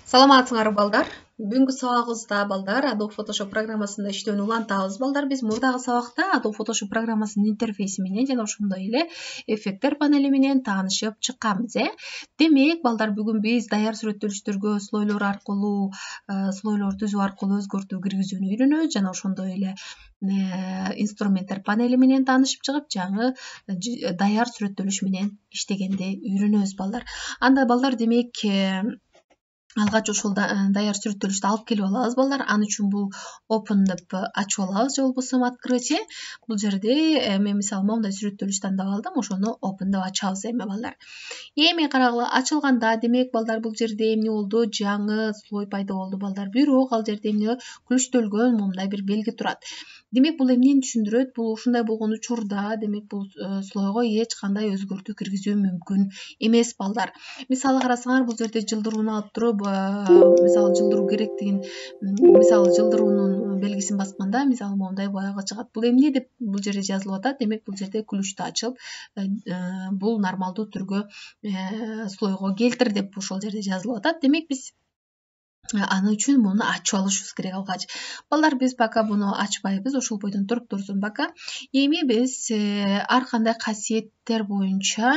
Саламатсыңар балдар. Бүгүнкү сабагыбызда балдар Adobe Photoshop программасында иштөөнү улантабыз. Балдар, биз мурдагы сабакта Adobe Photoshop программасынын интерфейси менен жана ошондой эле эффекттер панели менен таанышып чыкканбыз. Демек, балдар, бүгүн биз даяр сүрөттөлүштөргө слойлор түзүү аркылуу өзгөртүү киргизүүнү үйрөнөбүз жана ошондой эле инструменттер панели менен таанышып чыгып, жаңы даяр сүрөттөлүш менен иштегенди үйрөнөбүз балдар. Анда балдар, демек, алгач ошол даяр сүрөттөлүштү алып келип алабыз балдар. Ал үчүн бул open деп ачып алабыз же болбосо открытие. Бул жерде мен мисалы моундай сүрөттөлүш тандап алдым, ошону open деп ачабыз эми балдар. Эми карагыла, ачылганда демек балдар, бул жерде эмне болду? Жаңы слой пайда болду балдар. Бирок ал жерде эмне күлүштөлгөн моундай бир белги турат. Демек, бул эмнени түшүндүрөт? Бул ушундай болгон учурда, демек, бул слойго эч кандай өзгөртүү киргизүү мүмкүн эмес балдар. Мисалы карасаңар, бул жерде жылдырууну алып туруп, мисалы жылдыруу керектигин, мисалы жылдыруунун белгисин басканда, мисалы моундай баягы чыгат. Бул эмне деп бул жерде жазылып атат? Демек, бул жерде күлүштү ачып, бул нормалдуу түргө слойго келтир деп ошол жерде жазылып атат. Демек, биз аны үчүн муну ачып алышыбыз керек алгач. Балдар, биз пока буну ачпайбыз, ошол бойдон туруп турсун пока. Эми биз ар кандай касиеттер боюнча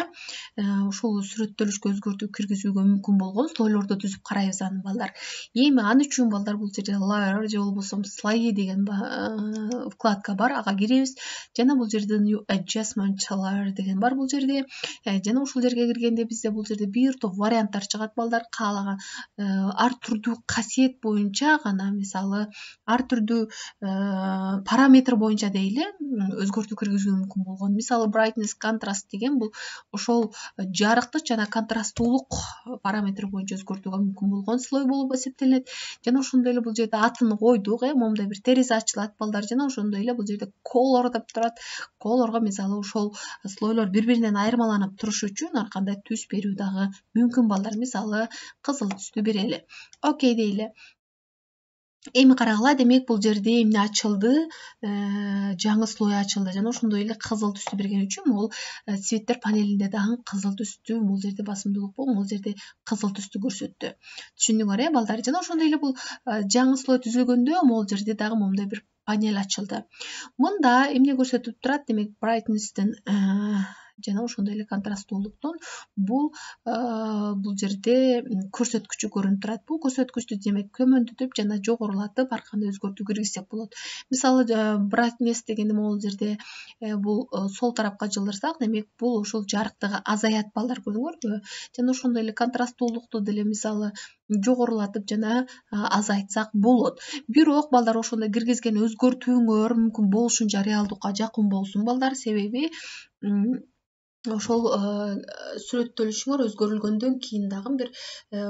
ушул сүрөттөлүшкө өзгөртүү киргизүүгө мүмкүн болгон слойлорду түзүп карайбыз аны балдар. Эми аны үчүн балдар, бул жерде layer же болбосо слои деген вкладка бар, ага киребиз. Жана бул жерде new adjustment layer деген бар бул жерде. Жана ушул жерге киргенде бизде бул жерде бир топ варианттар чыгат балдар. Каалаган ар түрдүү касиет боюнча гана, мисалы ар түрдүү параметр боюнча дейли, өзгөртүү киргизүү мүмкүн болгон. Мисалы brightness, contrast деген бул ошол жарыктык жана контрасттуулук параметри боюнча өзгөртүүгө мүмкүн болгон слой болуп эсептелет. Жана ошондой эле бул жерде атын койдук, моундай бир терезе ачылат балдар. Жана ошондой эле бул жерде color деп турат. Colorго мисалы ошол слойлор бири-биринен айырмаланып турушу үчүн ар кандай түс берүү дагы мүмкүн балдар. Мисалы кызыл түстү берели. Окей дейли. Эми карагыла, демек, бул жерде эмне ачылды? Жаңы слой ачылды. Жана ошондой эле кызыл түстү берген үчүн бул цветтер панелинде дагы кызыл түстү, бул жерде басымдуулук бул жерде кызыл түстү көрсөттү. Түшүндүңөр, балдар? Жана ошондой эле бул жаңы слой түзүлгөндө могул жерде дагы моундай бир панель ачылды. Мында эмне көрсөтүп турат? Демек, brightness-тен жана ошондой эле контрасттуулуктун бул жерде көрсөткүчү көрүнүп турат. Бул көрсөткүчтү демек көмөндөтүп жана жогорулатып ар кандай өзгөртүү киргизсек болот. Мисалы brightness дегенде могул жерде бул сол тарапка жылдырсак, демек бул ошол жарыктыгы азаят балдар, көрдүңөрбү? Жана ошондой эле контрасттуулукту деле мисалы жогорулатып жана азайтсак болот. Бирок балдар, ошондой киргизген өзгөртүүңөр мүмкүн болушунча реалдыкка жакын болсун балдар, себеби ошол сүрөттөлүшүңөр өзгөрүлгөндөн кийин дагы бир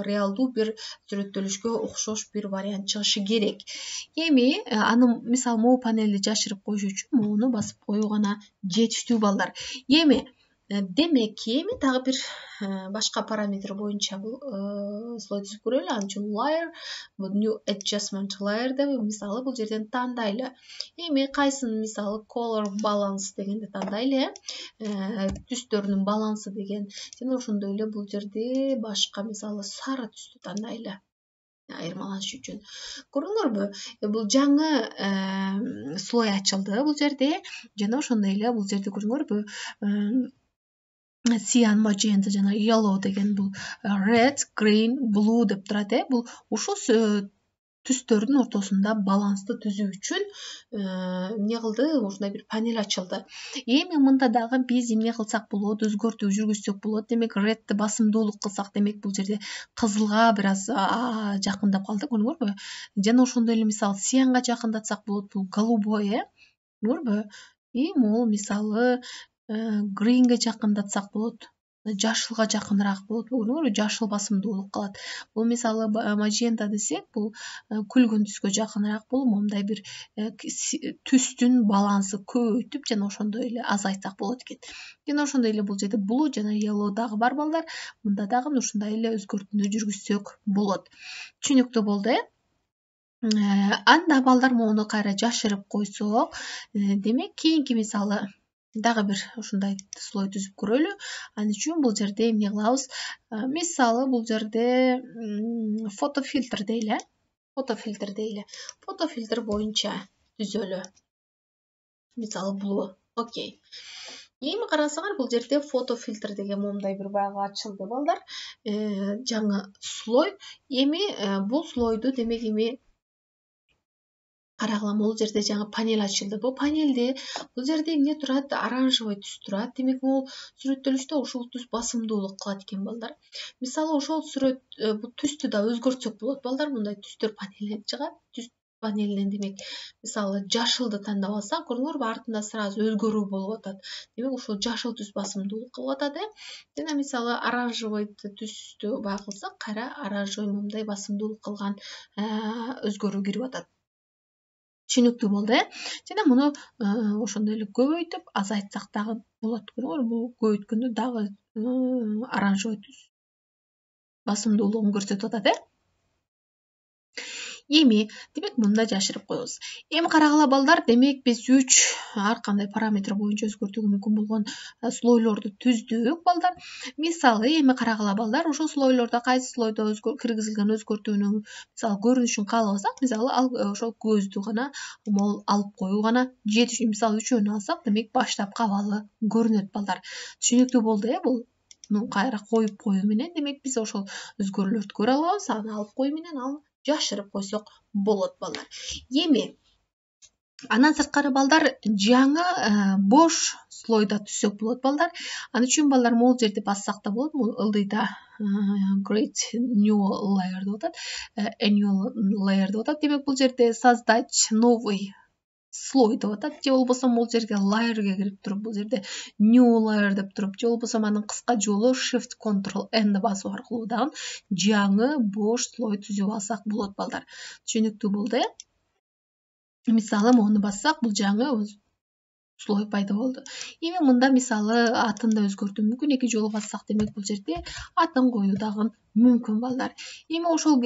реалдуу бир сүрөттөлүшкө окшош бир вариант чыгышы керек. Эми аны мисалы могу панелди жашырып коюш үчүн муну басып коюу гана жетиштүү балдар. Эми демек, эми дагы бир башка параметр боюнча бул слой түзүп көрөлү. Ал үчүн layer, new adjustment layer деп мисалы бул жерден тандайлы. Эми кайсын, мисалы color balance дегенди тандайлы, түстөрүнүн балансы деген. Жана ошондой эле бул жерде башка, мисалы сары түстү тандайлы айырмаланыш үчүн. Көрдүңөрбү? Бул жаңы слой ачылды бул жерде. Жана ошондой эле бул жерде көрдүңөрбү? Cyan, magenta жана yellow деген бул red, green, blue деп турат. Бул ушул түстөрдүн ортосунда балансты түзүү үчүн эмне кылды? Ушундай бир панель ачылды. Эми мында дагы биз эмне кылсак болот? Өзгөртүү жүргүзсөк болот. Демек, redти басымдуулук кылсак, демек бул жерде кызылга бир аз жакындап калды, көрдүңөрбү? Жана ошондой эле мисалы cyanга жакындатсак болот, бул голубой, көрдүңөрбү? Могу мисалы greenге жакындатсак болот. Жашылга жакыныраак болот, көрдүңөрбү? Жашыл басымдуулук калат. Бул мисалы magenta десек, бул күлгөн түскө жакыныраак, бул моундай бир түстүн балансы көбөйтүп жана ошондой эле азайтсак болот экен. Жана ошондой эле бул жерде blue жана yellow дагы бар балдар. Мында дагы ушундай эле өзгөртүүнү жүргүзсөк болот. Түшүнүктүү болду, Анда балдар, муну кайра жашырып койсок, демек кийинки мисалы дагы бир ушундай слой түзүп көрөлү. Ал үчүн бул жерде эмне кылабыз? Мисалы бул жерде фотофильтр дейли. Фотофильтр боюнча түзөлү. Мисалы бул окей. Эми карасаңар бул жерде фотофильтр деген момундай бир баягы ачылды балдар. Жаңы слой. Эми бул слойду демек эми карагыла, бул жерде жаңы панель ачылды. Бул панелде бул жерде эмне турат? Оранжевый түс турат. Демек бул сүрөттөлүштө ушул түс басымдуулук кылат экен балдар. Мисалы ошол сүрөт бул түстү да өзгөртсөк болот балдар. Мындай түстөр панелинен чыгат. Түс панелинен демек мисалы жашылды тандап алсак, көрдүңөрбү, артында сразу өзгөрүү болуп атат. Демек ушул жашыл түс басымдуулук кылып атат. Жана мисалы оранжевый түстү багылсак, кайра оранжевый мындай басымдуулук кылган өзгөрүү кирип атат. Түшүнүктүү болду, Жана муну ошондой эле көбөйтүп, азайтсак дагы болот. Көрдүңөрбү, бул көбөйткөндө дагы оранжевый түс басымдуулугун көрсөтүп атат, Эми, демек мында жашырып коебуз. Эми карагыла балдар, демек биз 3 ар кандай параметр боюнча өзгөртүүгө мүмкүн болгон слойлорду түздүк балдар. Мисалы эми карагыла балдар, ошол слойлордо кайсы слойдо киргизилген өзгөртүүнүн мисалы көрүнүшүн каалабасак, мисалы ошол көздү гана алып коюу гана жетиштүү. Мисалы үчөөнү алсак, демек баштапкы абалы көрүнөт балдар. Түшүнүктүү болду, бул кайра коюп коюу менен демек биз ошол өзгөрүүлөрдү көрө алабыз. Аны алып коюу менен ал жашырып койсок болот балдар. Эми андан сырткары балдар, жаңы бош слойда түзсөк болот балдар. Ал үчүн балдар могул жерди бассак да болот. Бул ылдыйда create new layer деп атат. New layer деп атат. Демек бул жерде создать новый слой деп атат. Же болбосо бул жерге layer'га кирип туруп, бул жерде new layer деп туруп, же болбосо анын кыска жолу shift control n басуу аркылуу дагы жаңы бош слой түзүп алсак болот балдар. Түшүнүктүү болду, Мисалы мону бассак, бул жаңы слой пайда болду. Эми мында мисалы атын да өзгөртүү мүмкүн. 2 жолу бассак, демек бул жерде атын коюу дагы мүмкүн балдар. Эми ошол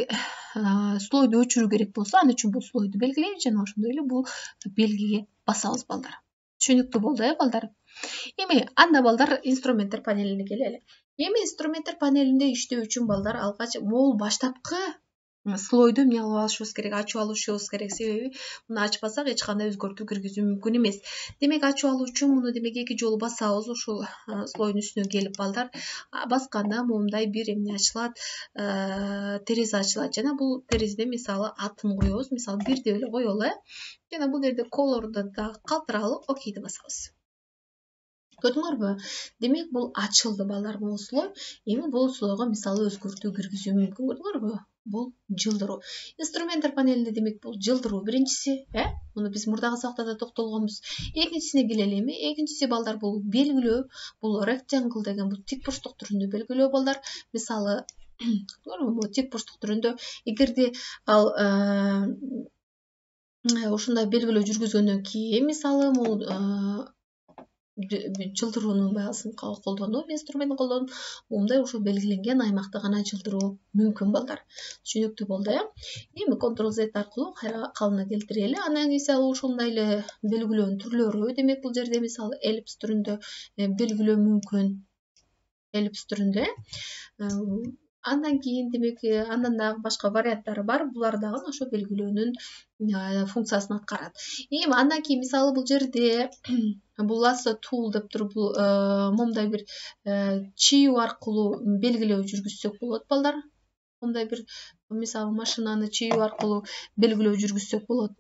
слойду өчүрүү керек болсо, ал үчүн бул слойду белгилейбиз жана ошондой эле бул белгиге басабыз балдар. Түшүнүктүү болду, балдар? Эми анда балдар инструменттер панелине келели. Эми инструменттер панелинде иштөө үчүн балдар алгач могул баштапкы слойду эмне кылып алышыбыз керек, ачып алышыбыз керек. Себеби муну ачпасак эч кандай өзгөртүү киргизүү мүмкүн эмес. Демек ачып алуу үчүн муну демек 2 жолу басабыз, ушул слойдун үстүнө келип балдар. Басканда момундай бир эмне ачылат, терезе ачылат. Жана бул терезеде мисалы атын коебуз. Мисалы 1 деп эле коелу, Жана бул жерде color'ду дагы калтыралы, окейди басабыз. Көрдүңөрбү? Демек бул ачылды балдар, бул слой. Эми бул слойго мисалы өзгөртүү киргизүү мүмкүн. Көрдүңөрбү? Бул жылдыруу. Инструменттер панелинде демек бул жылдыруу биринчиси, Муну биз мурдагы сабакта да токтолгонбуз. Экинчисине келели эми. Экинчиси балдар бул белгилөө, бул rectangle деген бул тик бурчтук түрүндө белгилөө балдар. Мисалы, бул тик бурчтук түрүндө эгерде ал ушундай белгилөө жүргүзгөндөн кийин мисалы бул жылдыруунун баягысын колдонуп, инструментин колдонуп, момундай ошол белгиленген аймакта гана жылдыруу мүмкүн балдар. Түшүнүктүү болду, Эми Ctrl Z аркылуу кайра калыбына келтирели. Анан мисалы ошондой эле белгилөөнүн түрлөрү, демек бул жерде мисалы эллипс түрүндө белгилөө мүмкүн. Эллипс түрүндө. Андан кийин демек андан дагы башка варианттары бар. Булар дагы ошо белгилөөнүн функциясын аткарат. Эми андан кийин мисалы бул жерде бул lasso tool деп туруп момундай бир чийүү аркылуу белгилөө жүргүзсөк болот балдар. Момундай бир мисалы машинаны чийүү аркылуу белгилөө жүргүзсөк болот.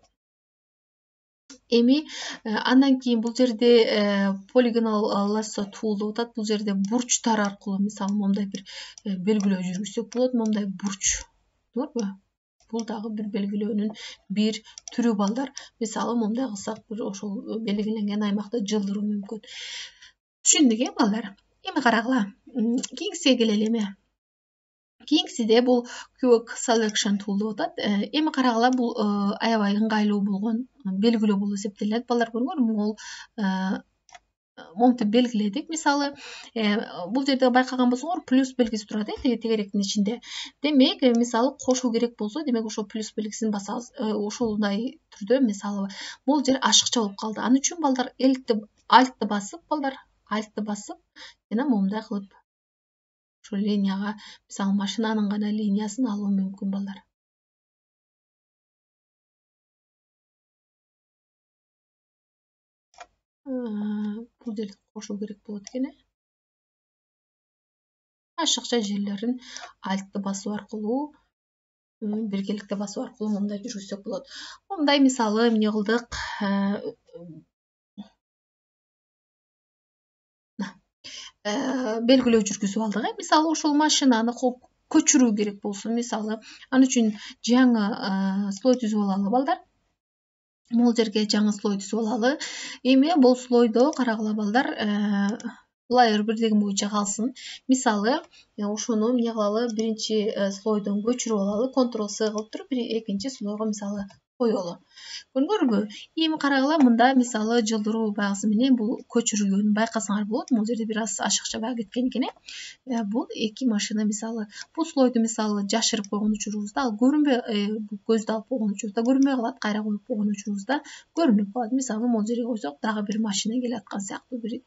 Эми андан кийин бул жерде polygonal lasso tool деп атат. Бул жерде бурчтар аркылуу мисалы момундай бир белгилөө жүргүзсөк болот. Момундай бурч. Көрдүңөрбү? Бул дагы бир белгилөөнүн бир түрү балдар. Мисалы момундай кылсак, бир ошол белгиленген аймакта жылдыруу мүмкүн. Түшүндүк, балдар? Эми карагыла. Кийинкисине келели эми. Кийинкисиде бул quick selection tool деп атат. Эми карагыла, бул аябай ыңгайлуу болгон белгилөө болуп эсептелет. Балдар, көрдүңөрбү? Бул момунтип белгиледик. Мисалы, бул жерде байкаган болсоңор, плюс белгиси турат, тегеректин ичинде. Демек, мисалы кошуу керек болсо, демек ошол плюс белгисин басабыз. Ошолдай түрдө мисалы бул жер ашыкча болуп калды. Аны үчүн балдар эликти альтты басып балдар, альтты басып жана момундай кылып ошол линияга мисалы машинанын гана линиясын алуу мүмкүн балдар. Бул жерде кошуу керек болот экен. Ашыкча жерлерин альтты басуу аркылуу, биргеликте басуу аркылуу мындай жүргүзсөк болот. Мындай мисалы эмне кылдык? Белгилөө жүргүзүп алдык. Мисалы ошол машинаны көчүрүү керек болсун, мисалы ал үчүн жаңы слой түзүп алалы балдар. Бул жерге жаңы слой түзүп алалы. Эми бул слойдо карагыла балдар, лайер бирдиги боюнча калсын. Мисалы ошону эмне кылалы? Биринчи слойдон көчүрүп алалы, Ctrl+C кылып туруп, экинчи слойго мисалы коелу. Көрдүңөрбү? Эми карагыла, мында мисалы жылдыруу багысы менен бул көчүрүлгөнүн байкасаңар болот. Бул жерде бир аз ашыкча баа кеткен экен. Бул эки машина мисалы, бул слойду мисалы жашырып койгон учурубузда, ал көрүнбөй, бул көздү алып койгон учурубузда көрүнбөй калат, кайра коюп койгон учурубузда көрүнүп калат. Мисалы могул жерге койсок, дагы бир машина келаткан сыяктуу бир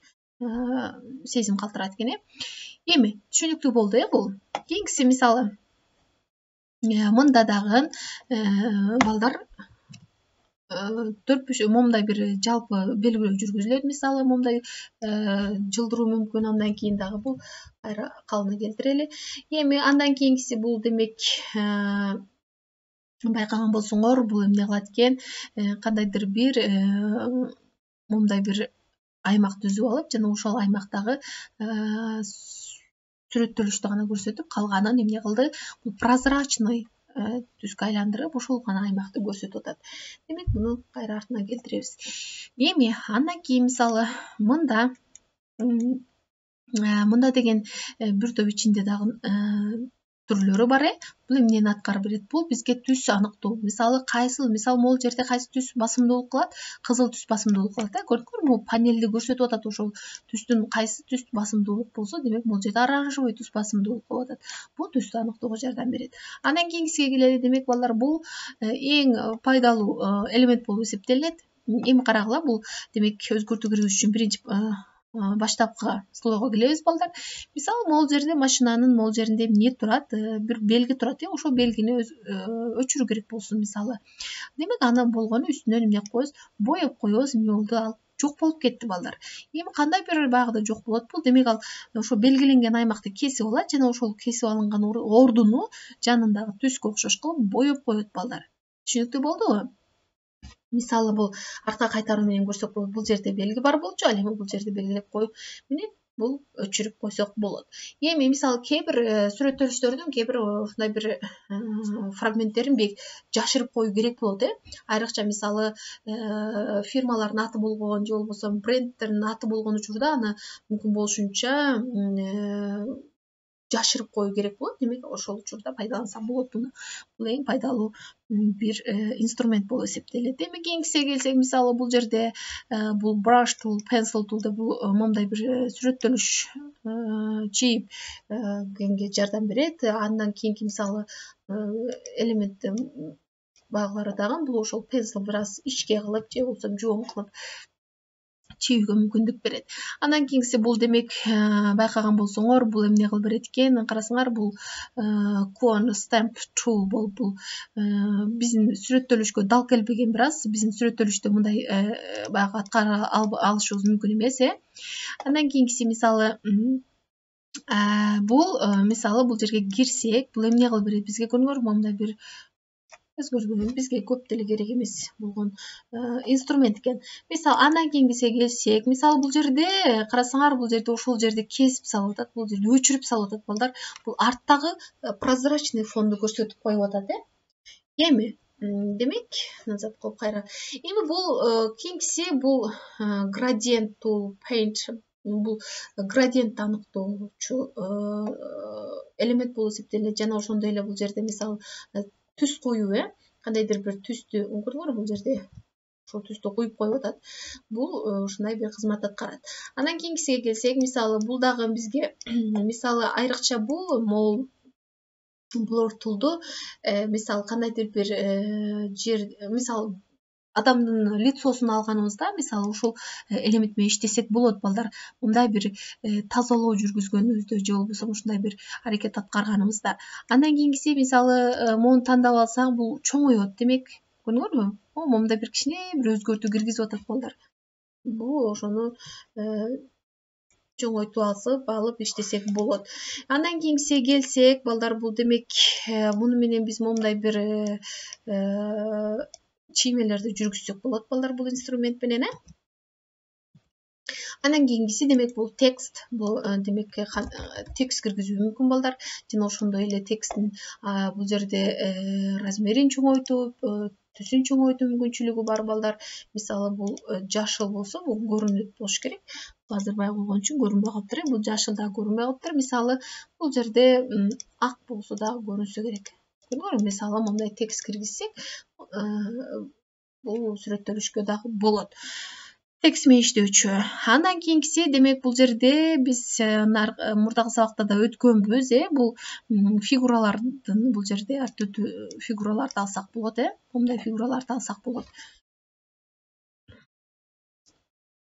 сезим калтырат экен. Эми түшүнүктүү болду бул. Кийинкиси мисалы мында дагы балдар момундай бир жалпы белгилөө жүргүзүлөт. Мисалы момундай жылдыруу мүмкүн. Андан кийин дагы бул кайра калыбына келтирели. Эми андан кийинкиси бул демек байкаган болсоңор, бул эмне кылат экен? Кандайдыр бир момундай бир аймак түзүп алып, жана ошол аймактагы сүрөттөлүштү гана көрсөтүп, калганын эмне кылды? Бул прозрачный түскө айландырып, ошол гана аймакты көрсөтүп атат. Демек, буну кайра артына келтиребиз. Эми андан кийин мисалы мында деген бир топ ичинде дагы түрлөрү бар. Бул эмнени аткарып берет? Бул бизге түс аныктоо. Мисалы могул жерде кайсы түс басымдуулук кылат? Кызыл түс басымдуулук кылат. Көрдүңөрбү? Бул панелди көрсөтүп атат. Ошол түстүн кайсы түс басымдуулук болсо, демек бул жерде оранжевый түс басымдуулук болуп атат. Бул түстү аныктоого жардам берет. Андан кийинкисине келели. Демек, балдар, бул эң пайдалуу элемент болуп эсептелинет. Эми карагыла, бул демек өзгөртүү киргизүү үчүн биринчи баштапкы слойго келебиз балдар. Мисалы могул жерде машинанын могул жеринде эмне турат? Бир белги турат. Ошол белгини өчүрүү керек болсун мисалы. Демек, аны болгону үстүнөн эмне коебуз? Боеп коебуз. Эмне болду? Ал жок болуп кетти балдар. Эми кандай бир багыда жок болот бул? Демек, ал ошо белгиленген аймакты кесип алат жана ошол кесип алынган ордуну жанындагы түскө окшош кылып боеп коет балдар. Түшүнүктүү болдубу? Мисалы бул артка кайтаруу менен көрсөк болот. Бул жерде белги бар болчу, ал эми бул жерде белгилеп коюп менен бул өчүрүп койсок болот. Эми мисалы кээ бир сүрөттөлүштөрдүн кээ бир ушундай бир фрагменттерин жашырып коюу керек болот. Айрыкча мисалы фирмалардын аты болгон же болбосо брендтердин аты болгон учурда аны мүмкүн болушунча жашырып коюу керек болот. Демек, ошол учурда пайдаланса болот буну. Бул эң пайдалуу бир инструмент болуп эсептелет. Эми кийинкисине келсек, мисалы бул жерде бул brush tool, pencil tool деп бул момундай бир сүрөттөлүш чийипке жардам берет. Андан кийинки мисалы элемент баглары дагы бул ошол pencil бир аз ичке кылып же болбосо жоом кылып чийүүгө мүмкүндүк берет. Андан кийинкиси бул демек байкаган болсоңор, бул эмне кылып берет экен? Карасаңар, бул Cone Stamp Tool болуп, бул биздин сүрөттөлүшкө дал келбеген бир аз. Биздин сүрөттөлүштө мындай баягы аткара алышыбыз мүмкүн эмес. Андан кийинкиси мисалы бул жерге кирсек, бул эмне кылып берет бизге? Көрдүңөрбү? Мындай бир бизге көп деле керек эмес болгон инструмент экен. Мисалы андан кийинкисине келсек, мисалы бул жерде карасаңар, бул жерде ошол жерде кесип салып атат, бул жерде өчүрүп салып атат балдар. Бул арттагы прозрачный фонду көрсөтүп коюп атат. Эми демек, назад коюп кайра. Эми бул кийинкиси бул gradient tool paint. Бул градиентти аныктоочу элемент болуп эсептелет. Жана ошондой эле бул жерде мисалы түс коюу, кандайдыр бир түстү, көрдүңөрбү? Бул жерде ошол түстү куюп коюп атат. Бул ушундай бир кызмат аткарат. Андан кийинкисине келсек, мисалы бул дагы бизге мисалы айрыкча бул blur tool'ду мисалы кандайдыр бир жер, мисалы адамдын лицосун алганыбызда мисалы ушул элемент менен иштесек болот балдар. Мындай бир тазалоо жүргүзгөнүбүздө же болбосо ушундай бир аракет аткарганыбызда. Андан кийинкиси мисалы моуну тандап алсаң бул чоңоет демек. Көрдүңөрбү? Момунда бир кичине бир өзгөртүү киргизип атат балдар. Бул ошону чоңойтуп алып иштесек болот. Андан кийинкиси келсек, балдар бул демек муну менен биз момундай бир чиймелерди жүргүзсөк болот балдар бул инструмент менен, Андан кийинкиси демек бул текст. Бул демек текст киргизүү мүмкүн балдар. Жана ошондой эле тексттин бул жерде размерин чоңойтуп, түсүн чоңойтуу мүмкүнчүлүгү бар балдар. Мисалы бул жашыл болсо, бул көрүнөт болуш керек. Азыр баягы койгон үчүн көрүнбөй калыптыр. Бул жашыл да көрүнбөй калыптыр. Мисалы бул жерде ак болсо да көрүнсө керек. Көрдүңөрбү? Мисалы мындай текст киргизсек, бул сүрөттөлүшкө дагы болот. Текст менен иштөөчү. Андан кийинкиси демек бул жерде биз мурдагы сабакта да өткөнбүз, бул фигуралардын бул жерде ар түрдүү фигураларды алсак болот, Мындай фигураларды алсак болот.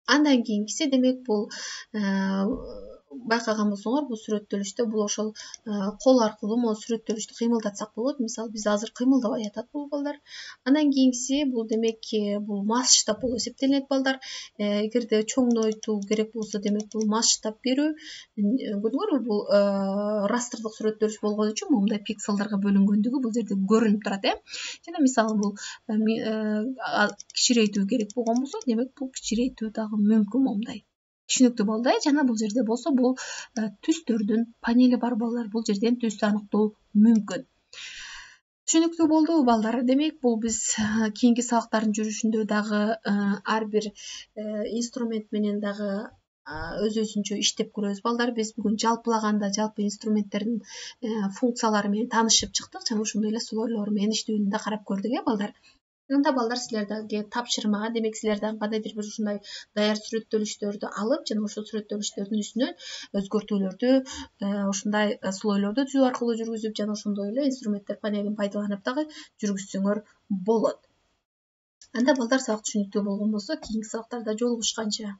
Андан кийинкиси демек бул байкаган болсоңор, бул сүрөттөлүштө бул ошол кол аркылуу могу сүрөттөлүштү кыймылдатсак болот. Мисалы биз азыр кыймылдабай атат бул балдар. Андан кийинкиси бул демек бул масштаб болуп эсептелинет балдар. Эгерде чоңойтуу керек болсо, демек бул масштаб берүү. Көрдүңөрбү? Бул растрдык сүрөттөлүш болгон үчүн мындай пикселдерге бөлүнгөндүгү бул жерде көрүнүп турат, Жана мисалы бул кичирейтүү керек болгон болсо, демек бул кичирейтүү дагы мүмкүн момундай. Түшүнүктүү болду, Жана бул жерде болсо бул түстөрдүн панели бар балдар. Бул жерден түстү аныктоо мүмкүн. Түшүнүктүү болдубу балдар? Демек бул биз кийинки сабактардын жүрүшүндө дагы ар бир инструмент менен дагы өзүнчө иштеп көрөбүз балдар. Биз бүгүн жалпылаганда жалпы инструменттердин функциялары менен таанышып чыктык жана ошондой эле слойлор менен иштөөнү да карап көрдүк, балдар. Анда балдар силердерге тапшырма, демек силерден кандайдыр бир ушундай даяр сүрөттөлүштөрдү алып, жана ошол сүрөттөлүштөрдүн үстүнөн өзгөртүүлөрдү, ушундай слойлорду түзүү аркылуу жүргүзүп, жана ошондой эле инструменттер панелин пайдаланып дагы жүргүзсөңөр болот. Анда балдар сабак түшүнүктүү болгон болсо, кийинки сабактарда жолугушканча